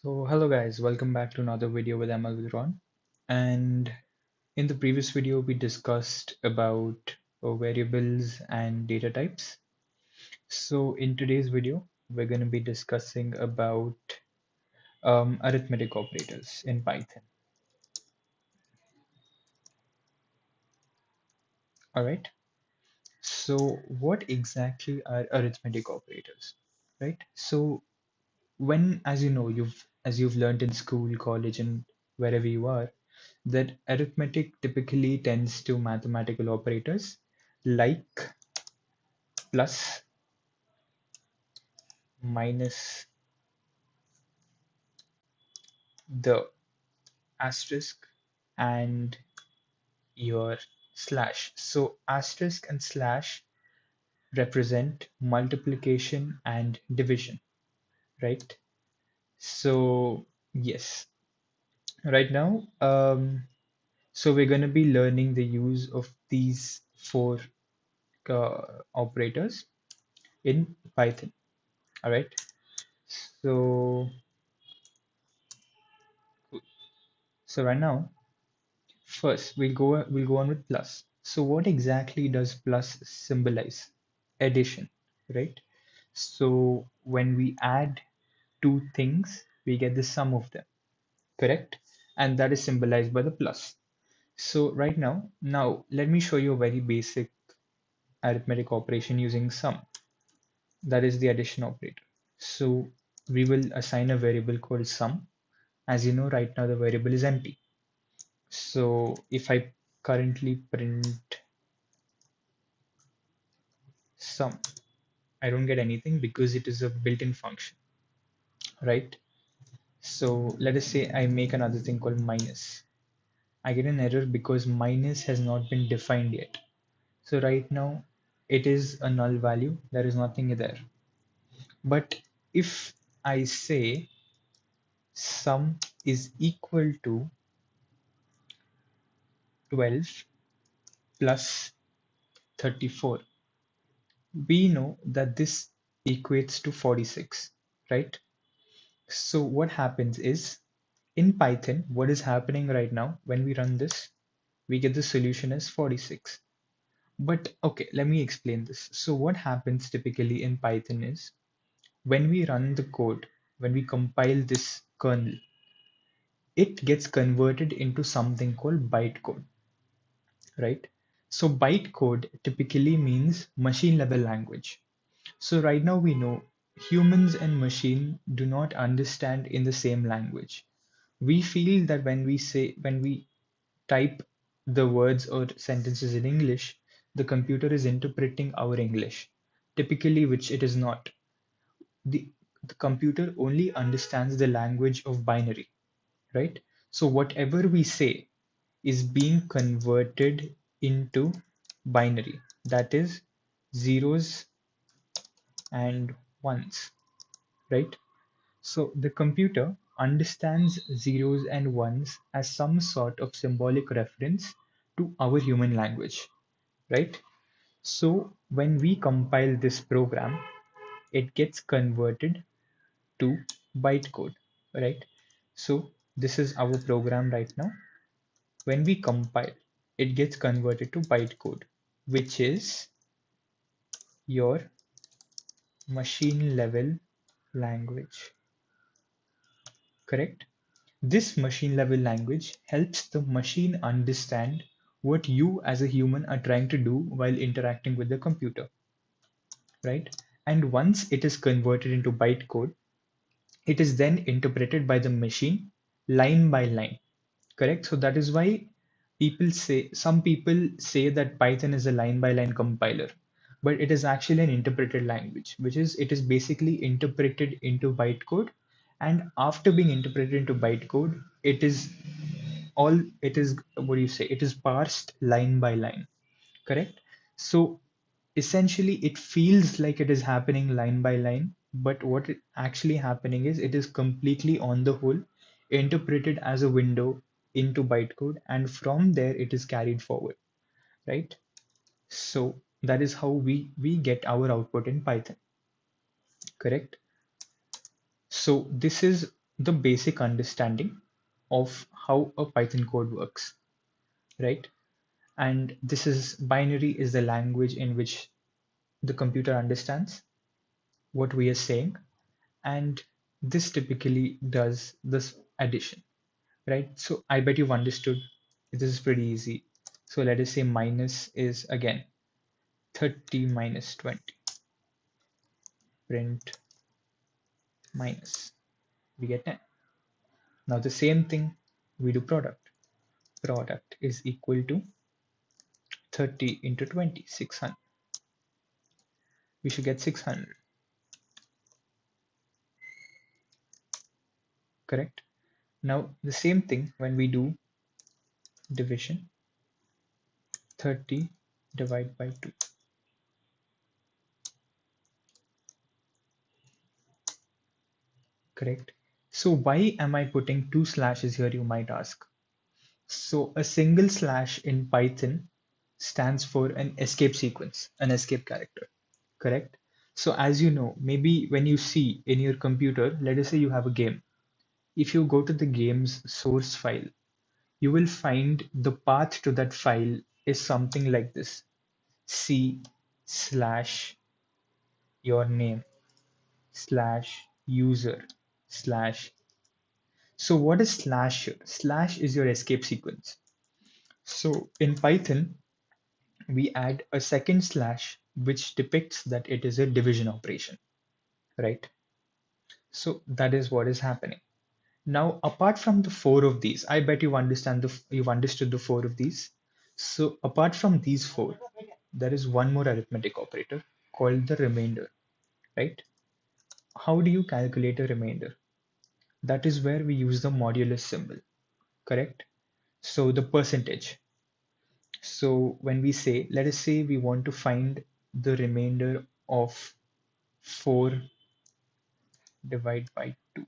So hello guys, welcome back to another video with ML with Ron. And in the previous video, we discussed about variables and data types. So in today's video, we're going to be discussing about arithmetic operators in Python. All right. So what exactly are arithmetic operators, right? So when, as you know, as you've learned in school, college, and wherever you are, that arithmetic typically tends to mathematical operators like plus, minus, the asterisk, and your slash. So asterisk and slash represent multiplication and division, right? So yes, right now, so we're going to be learning the use of these four operators in Python. All right. So so right now, first we'll go on with plus. So what exactly does plus symbolize? Addition, right? So when we add two things, we get the sum of them, correct? And that is symbolized by the plus. So right now let me show you a very basic arithmetic operation using sum. That is the addition operator. So we will assign a variable called sum. As you know, right now the variable is empty. So if I currently print sum, I don't get anything because it is a built-in function, right? So let us say I make another thing called minus. I get an error because minus has not been defined yet. So right now it is a null value. There is nothing there. But if I say sum is equal to 12 plus 34, we know that this equates to 46, right? So what happens is in Python, what is happening right now when we run this, we get the solution as 46. But okay, let me explain this. So what happens typically in Python is when we run the code, when we compile this kernel, it gets converted into something called bytecode, right? So bytecode typically means machine level language. So right now we know humans and machine do not understand in the same language. We feel that when we type the words or sentences in English, the computer is interpreting our English, typically which it is not. The, the computer only understands the language of binary, right? So whatever we say is being converted into binary, that is zeros and ones, right? So the computer understands zeros and ones as some sort of symbolic reference to our human language, right? So when we compile this program, it gets converted to bytecode, right? So this is our program right now. When we compile, it gets converted to bytecode, which is your machine level language, correct? This machine level language helps the machine understand what you as a human are trying to do while interacting with the computer, right? And once it is converted into bytecode, it is then interpreted by the machine line by line, correct? So that is why some people say that Python is a line by line compiler, but it is actually an interpreted language, which is it is basically interpreted into bytecode. And after being interpreted into bytecode, it is what do you say? It is parsed line by line, correct? So essentially it feels like it is happening line by line, but what it actually happening is it is completely on the whole interpreted as a window into bytecode, and from there it is carried forward, right? So that is how we get our output in Python, correct? So this is the basic understanding of how a Python code works, right? And this is binary is the language in which the computer understands what we are saying, and this typically does this addition, right? So I bet you've understood this is pretty easy. So let us say minus is again 30 minus 20, print minus, we get 10. Now the same thing we do product. Product is equal to 30 into 20, 600. We should get 600, correct? Now the same thing when we do division, 30 divided by 2, correct? So why am I putting two slashes here, you might ask? So a single slash in Python stands for an escape sequence, an escape character, correct? So as you know, maybe when you see in your computer, let us say you have a game. If you go to the game's source file, you will find the path to that file is something like this: C slash your name slash user slash. So what is slash here? Slash is your escape sequence. So in Python, we add a second slash which depicts that it is a division operation, right? So that is what is happening. Now, apart from the four of these, I bet you've understood the four of these. So apart from these four, there is one more arithmetic operator called the remainder, right? How do you calculate a remainder? That is where we use the modulus symbol, correct? So the percentage. So when we say, let us say we want to find the remainder of 4 divided by 2.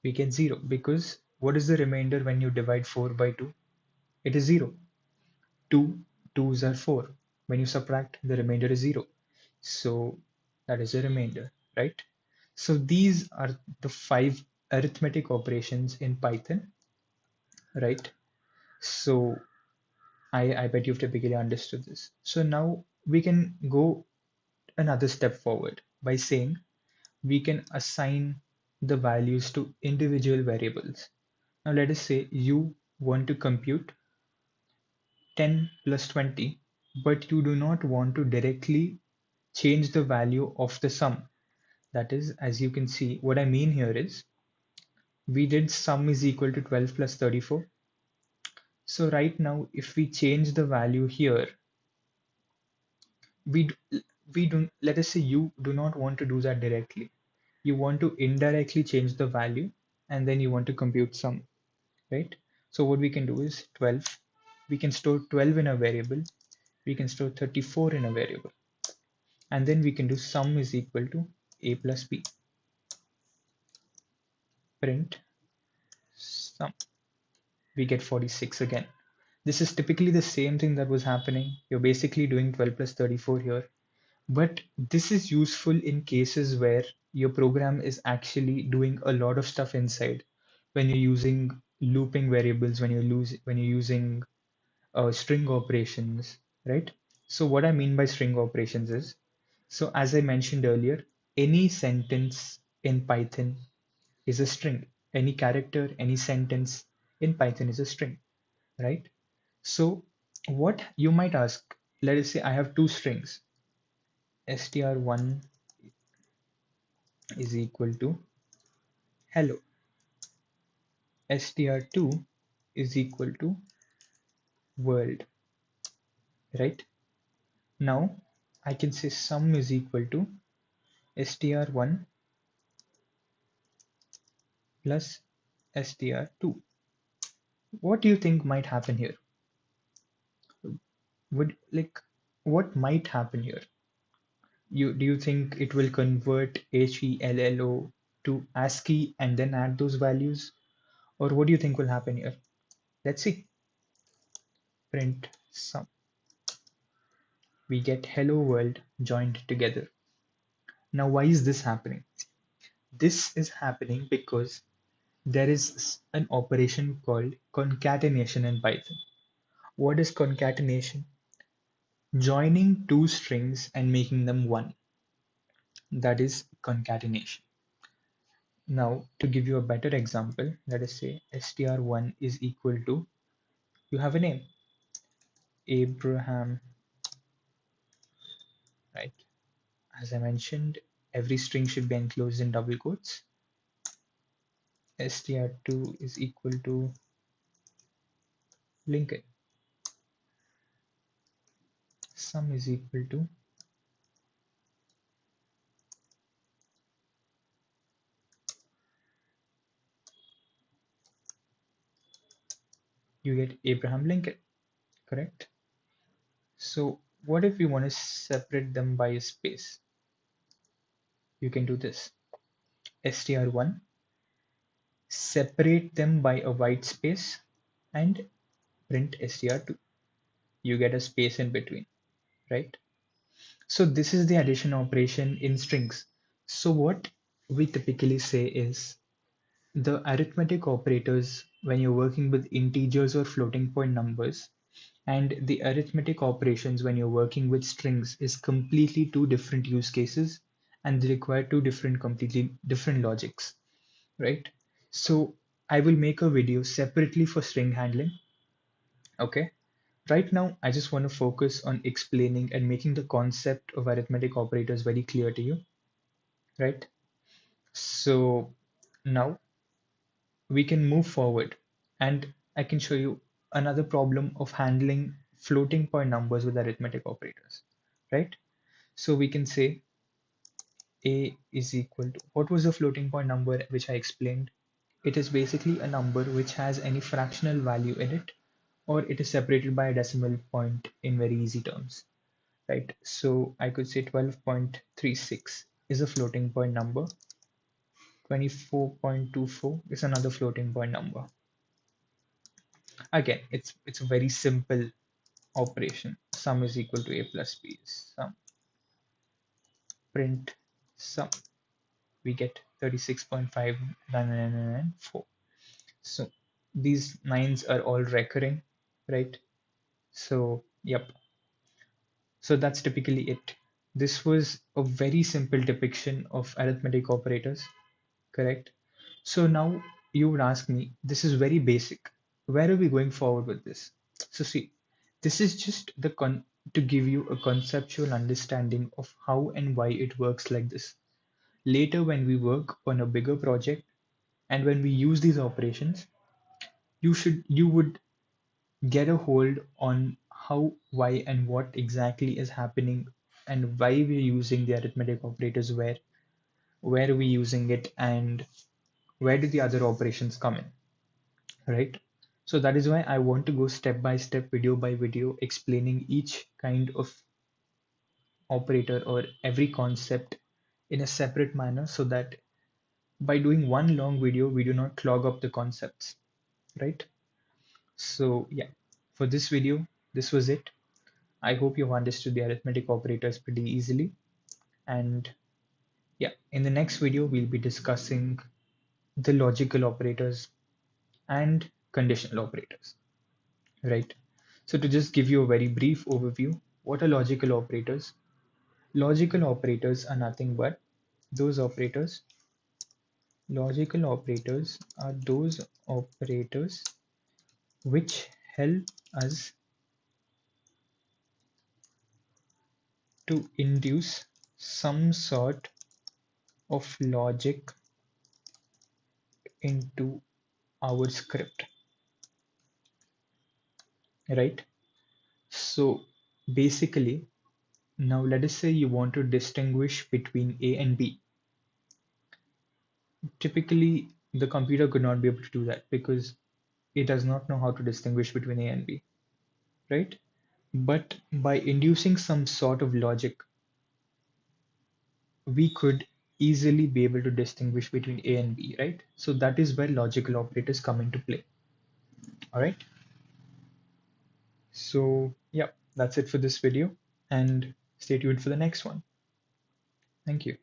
We get 0 because what is the remainder when you divide 4 by 2? It is 0. 2 2s are 4. When you subtract, the remainder is 0. So that is the remainder, right? So these are the 5 arithmetic operations in Python, right? So I bet you've typically understood this. So now we can go another step forward by saying we can assign the values to individual variables. Now let us say you want to compute 10 plus 20, but you do not want to directly change the value of the sum. That is, as you can see, what I mean here is we did sum is equal to 12 plus 34. So right now, if we change the value here, we we don't, let us say you do not want to do that directly. You want to indirectly change the value and then you want to compute sum, right? So what we can do is 12. We can store 12 in a variable. We can store 34 in a variable. And then we can do sum is equal to a plus b. Print sum. We get 46 again. This is typically the same thing that was happening. You're basically doing 12 plus 34 here. But this is useful in cases where your program is actually doing a lot of stuff inside. When you're using looping variables, when you're using string operations, right? So what I mean by string operations is, so as I mentioned earlier, any sentence in Python is a string. Any character, any sentence in Python is a string, right? So what you might ask, let us say I have two strings, str1 is equal to hello, str2 is equal to world, right? Now I can say sum is equal to str1 plus str2. What do you think might happen here? Would like what might happen here? Do you think it will convert HELLO to ASCII and then add those values? Or what do you think will happen here? Let's see. Print sum. we get hello world joined together. Now, why is this happening? This is happening because there is an operation called concatenation in Python. What is concatenation? Joining two strings and making them one. That is concatenation. Now, to give you a better example, let us say str1 is equal to, you have a name, Abraham, right? As I mentioned, every string should be enclosed in double quotes. Str2 is equal to Lincoln. Sum is equal to, you get Abraham Lincoln, correct? So what if we want to separate them by a space? You can do this. str1, separate them by a white space, and print str2. You get a space in between, right? So this is the addition operation in strings. So what we typically say is the arithmetic operators when you're working with integers or floating point numbers, and the arithmetic operations when you're working with strings is completely two different use cases, and they require two different, completely different logics, right? So I will make a video separately for string handling. Okay. Right now, I just want to focus on explaining and making the concept of arithmetic operators very clear to you, right? So now we can move forward and I can show you another problem of handling floating point numbers with arithmetic operators, right? So we can say A is equal to, what was the floating point number which I explained? It is basically a number which has any fractional value in it, or it is separated by a decimal point in very easy terms, right? So I could say 12.36 is a floating point number. 24.24 is another floating point number. Again, it's a very simple operation. Sum is equal to a plus b. Sum, print sum. We get 36.5994. So these nines are all recurring, right? So yep. So that's typically it. This was a very simple depiction of arithmetic operators, correct? So now you would ask me, this is very basic. Where are we going forward with this? So see, this is just the to give you a conceptual understanding of how and why it works like this. Later, when we work on a bigger project and when we use these operations, you would get a hold on how, why, and what exactly is happening and why we're using the arithmetic operators, where are we using it, and where do the other operations come in, right? So that is why I want to go step by step, video by video, explaining each kind of operator or every concept in a separate manner so that by doing one long video, we do not clog up the concepts, right? So yeah, for this video, this was it. I hope you've understood the arithmetic operators pretty easily. And yeah, in the next video, we'll be discussing the logical operators and conditional operators, right? So to just give you a very brief overview, what are logical operators? Logical operators are nothing but those operators. Logical operators are those operators which help us to induce some sort of logic into our script, right? So basically, now let us say you want to distinguish between A and B. Typically, the computer could not be able to do that because it does not know how to distinguish between A and B, right? But by inducing some sort of logic, we could easily be able to distinguish between A and B, right? So that is where logical operators come into play. All right. So yeah, that's it for this video. and stay tuned for the next one. Thank you.